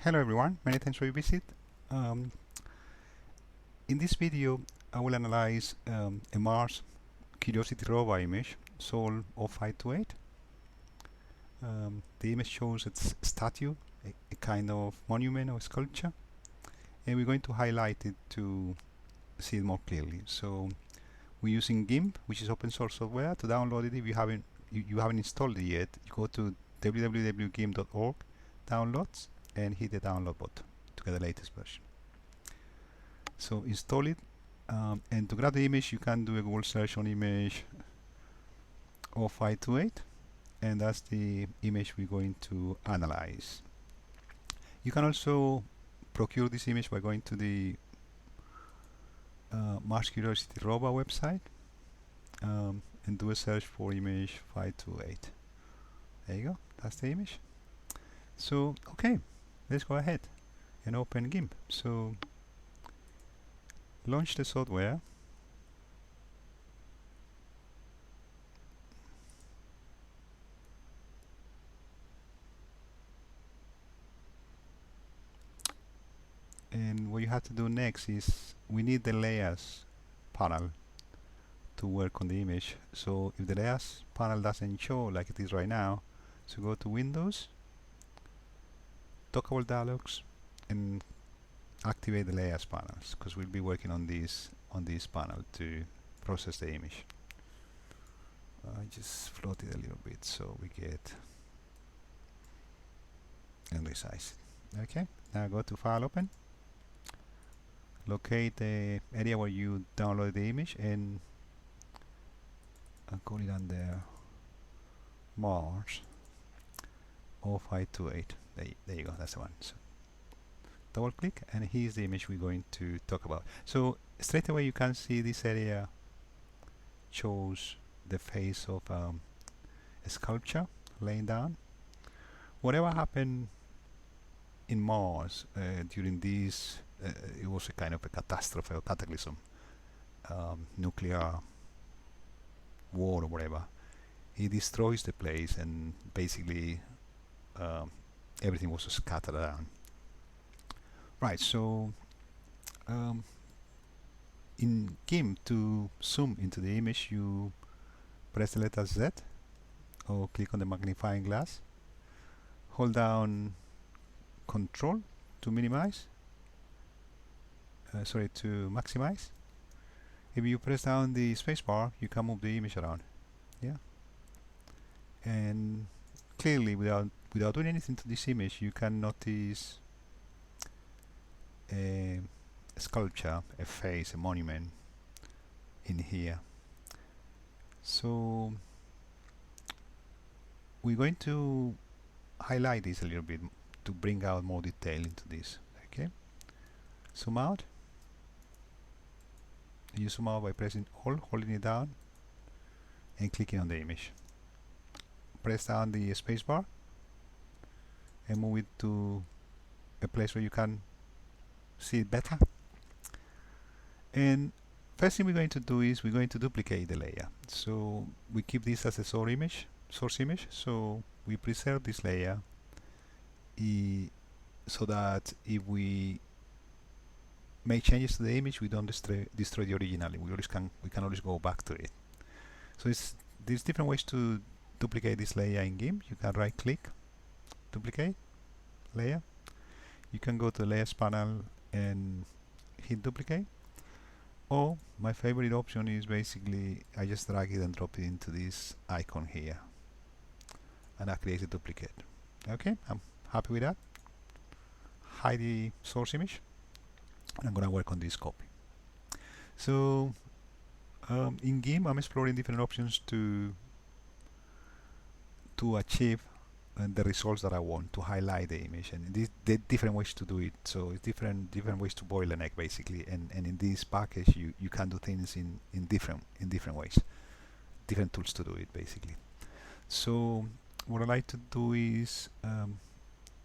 Hello everyone, many thanks for your visit. Um, in this video I will analyze a Mars Curiosity rover image, Sol 0528. The image shows its statue, a kind of monument or sculpture, and we're going to highlight it to see it more clearly. So we're using GIMP, which is open source software. To download it, if you haven't installed it yet, you go to www.gimp.org, downloads, and hit the download button to get the latest version. So install it, and to grab the image you can do a Google search on image 0528, and that's the image we're going to analyze. You can also procure this image by going to the Mars Curiosity rover website and do a search for image 528. There you go, that's the image. So okay, let's go ahead and open GIMP. So launch the software, and what you have to do next is we need the layers panel to work on the image. So if the layers panel doesn't show like it is right now, so go to Windows, Dockable Dialogs, and activate the layers panels, because we'll be working on this panel to process the image. I just float it a little bit so we get and resize it. Okay, now go to File, Open, locate the area where you download the image, and I'll call it under Mars 0528. There you go, that's the one. So double click, and here's the image we're going to talk about. So straight away you can see this area shows the face of a sculpture laying down. Whatever happened in Mars during this, it was a kind of a catastrophe or cataclysm, nuclear war or whatever. It destroys the place, and basically everything was scattered around. Right, so in GIMP, to zoom into the image, you press the letter Z or click on the magnifying glass, hold down Control to minimize, to maximize. If you press down the spacebar, you can move the image around. Yeah, and clearly without doing anything to this image, you can notice a sculpture, a face, a monument in here. So we're going to highlight this a little bit to bring out more detail into this. Okay, zoom out. You zoom out by pressing Alt, holding it down, and clicking on the image. Press down the spacebar and move it to a place where you can see it better. And first thing we're going to do is we're going to duplicate the layer. So we keep this as a source image. So we preserve this layer so that if we make changes to the image, we don't destroy the original. We can always go back to it. So there's different ways to duplicate this layer in GIMP. You can right click, duplicate layer. You can go to the layers panel and hit duplicate. Or my favorite option is basically I just drag it and drop it into this icon here, and that creates a duplicate. Okay, I'm happy with that. Hide the source image. I'm gonna work on this copy. So in GIMP, I'm exploring different options to achieve the results that I want, to highlight the image, and the different ways to do it. So it's different ways to boil an egg basically, and in this package you can do things in different ways, different tools to do it basically. So what I like to do is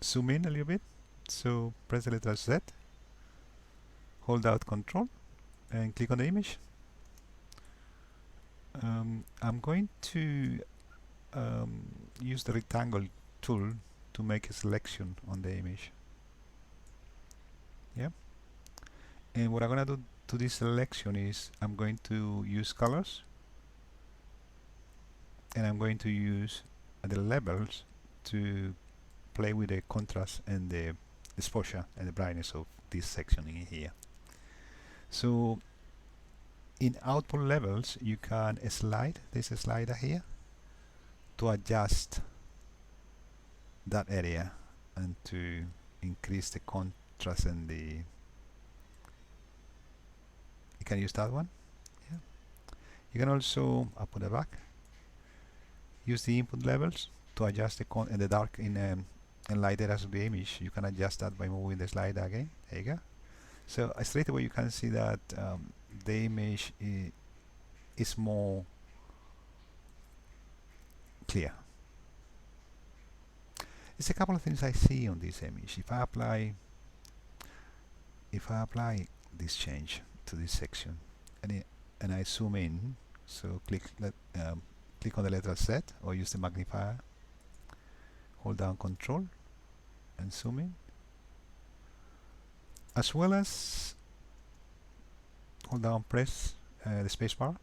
zoom in a little bit. So press the letter Z, hold out Control, and click on the image. I'm going to use the rectangle tool to make a selection on the image. Yeah. And what I'm gonna do to this selection is I'm going to use colors, and I'm going to use the levels to play with the contrast and the exposure and the brightness of this section in here. So in output levels, you can slide this slider here to adjust that area and to increase the contrast and the, you can use that one. Yeah. You can also, I'll put it back, use the input levels to adjust the con and the dark in and light areas of the image. You can adjust that by moving the slider again. There you go. So straight away you can see that the image is more clear. There's a couple of things I see on this image. If I apply this change to this section and I zoom in, so click on the letter Z or use the magnifier, hold down Control and zoom in, as well as hold down, press the space bar,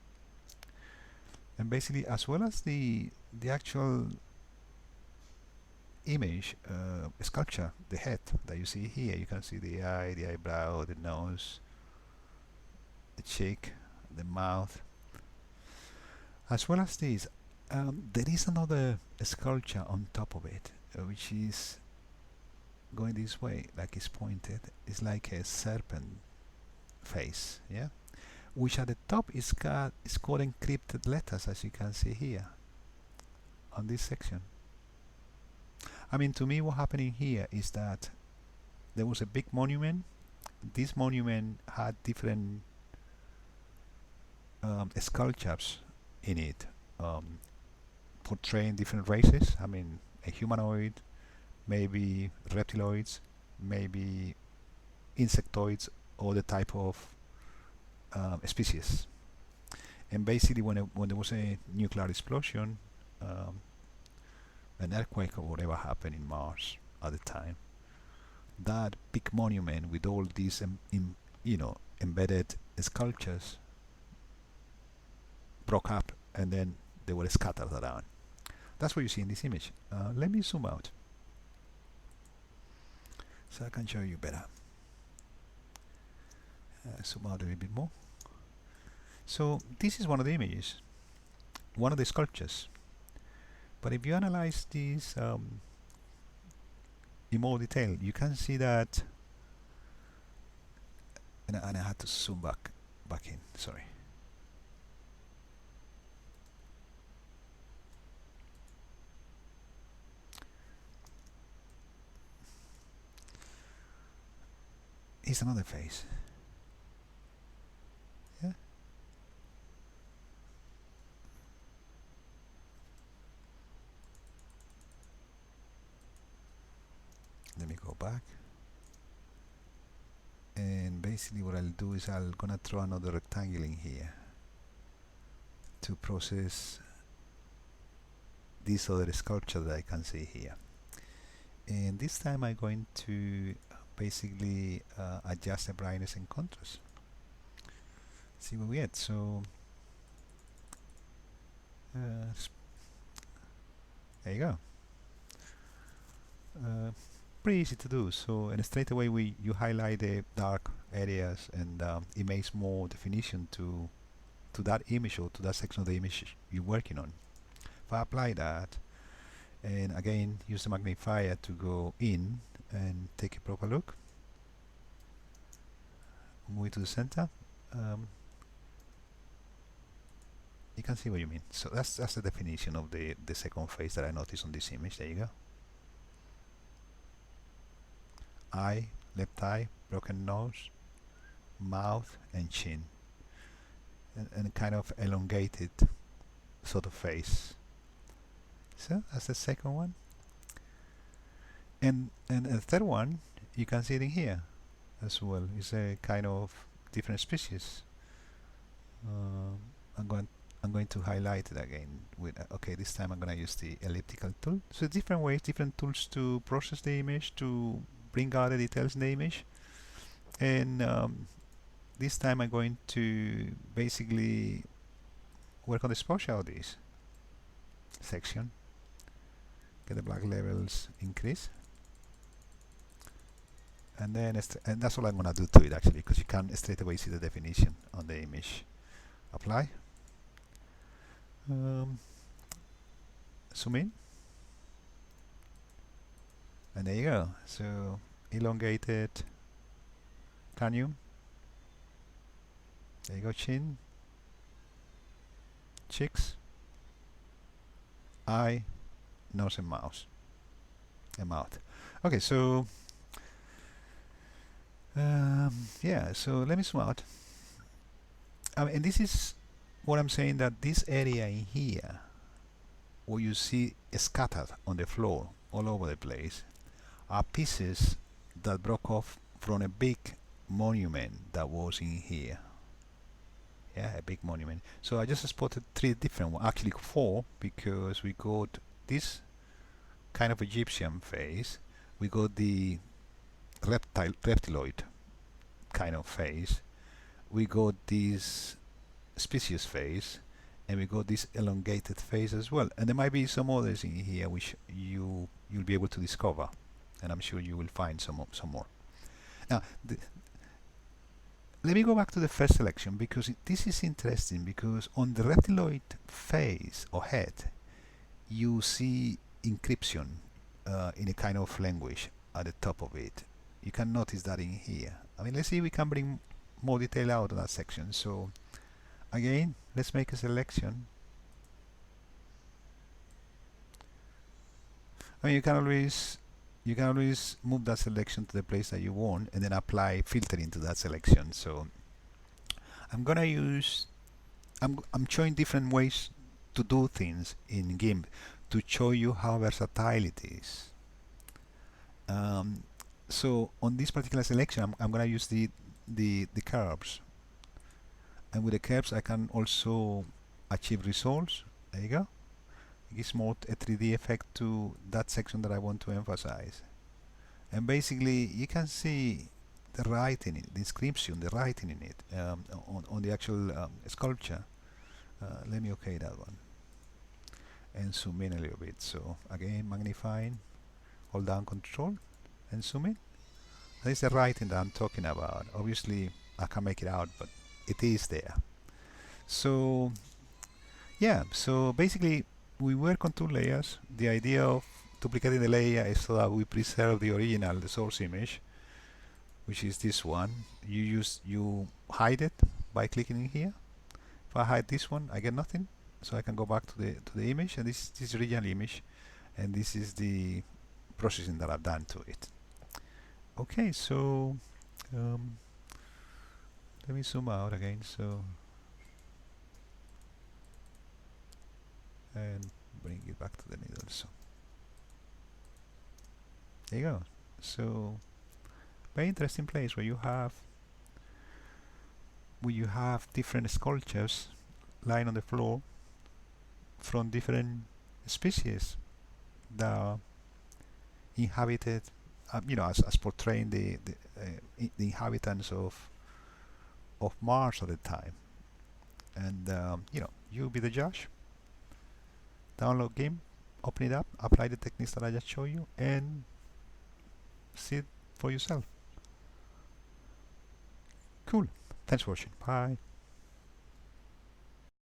and basically as well as the actual image sculpture, the head that you see here, you can see the eye, the eyebrow, the nose, the cheek, the mouth, as well as this. There is another sculpture on top of it, which is going this way, like it's pointed. It's like a serpent face, yeah, which at the top is called encrypted letters, as you can see here on this section. I mean, to me, what happening here is that there was a big monument. This monument had different sculptures in it, portraying different races. I mean, a humanoid, maybe reptiloids, maybe insectoids, or the type of species. And basically, when there was a nuclear explosion, an earthquake or whatever happened in Mars at the time, that big monument with all these embedded sculptures broke up, and then they were scattered around. That's what you see in this image. Let me zoom out so I can show you better. Zoom out a little bit more. So this is one of the images, one of the sculptures. But if you analyze this in more detail, you can see that, and I had to zoom back in, sorry. Here's another face. Yeah. Let me go back. And basically what I'll do is I'm gonna throw another rectangle in here to process this other sculpture that I can see here. And this time I'm going to basically adjust the brightness and contrast. See what we get. So there you go. Pretty easy to do. So, and straight away you highlight the dark areas, and it makes more definition to that image or to that section of the image you're working on. If I apply that, and again use the magnifier to go in and take a proper look, move it to the center, you can see what you mean. So that's the definition of the second face that I noticed on this image. There you go. Eye, left eye, broken nose, mouth and chin, and kind of elongated sort of face. So that's the second one. And the third one, you can see it in here as well. It's a kind of different species. I'm going to highlight it again with okay, this time I'm going to use the elliptical tool. So different ways, different tools to process the image, to bring out the details in the image. And this time I'm going to basically work on the exposure of this section. Get the black levels increase, and then and that's all I'm gonna do to it actually, because you can straight away see the definition on the image. Apply. Zoom in, and there you go. So elongated cranium. There you go. Chin, cheeks, eye, nose, and mouth. Okay, so yeah, so let me zoom out. And this is what I'm saying, that this area in here, what you see scattered on the floor all over the place, are pieces that broke off from a big monument that was in here. Yeah, a big monument. So I just spotted 3 different ones, actually 4, because we got this kind of Egyptian face, we got the reptiloid kind of face, we got this species face, and we got this elongated face as well. And there might be some others in here which you'll be able to discover, and I'm sure you will find some more. Now, let me go back to the first selection, because this is interesting, because on the reptiloid face or head you see encryption in a kind of language at the top of it. You can notice that in here. I mean, let's see if we can bring more detail out of that section. So again, let's make a selection. I mean, you can always move that selection to the place that you want, and then apply filtering to that selection. So I'm gonna use, I'm showing different ways to do things in GIMP to show you how versatile it is. So on this particular selection, I'm gonna use the curves, and with the curves I can also achieve results. There you go. It gives more a 3D effect to that section that I want to emphasize. And basically you can see the writing, the inscription, the writing in it on the actual sculpture. Let me okay that one and zoom in a little bit. So again, magnifying, hold down Control and zoom in. That is the writing that I'm talking about. Obviously I can't make it out, but it is there. So yeah, so basically we work on 2 layers. The idea of duplicating the layer is so that we preserve the original, the source image, which is this one. You hide it by clicking in here. If I hide this one, I get nothing, so I can go back to the image, and this is the original image, and this is the processing that I've done to it. Okay, so let me zoom out again. So and bring it back to the middle. So there you go. So very interesting place where you have different sculptures lying on the floor from different species that inhabited, as portraying the inhabitants of Mars at the time. And you be the judge. Download GIMP, open it up, apply the techniques that I just showed you, and see it for yourself. Cool. Thanks for watching. Bye.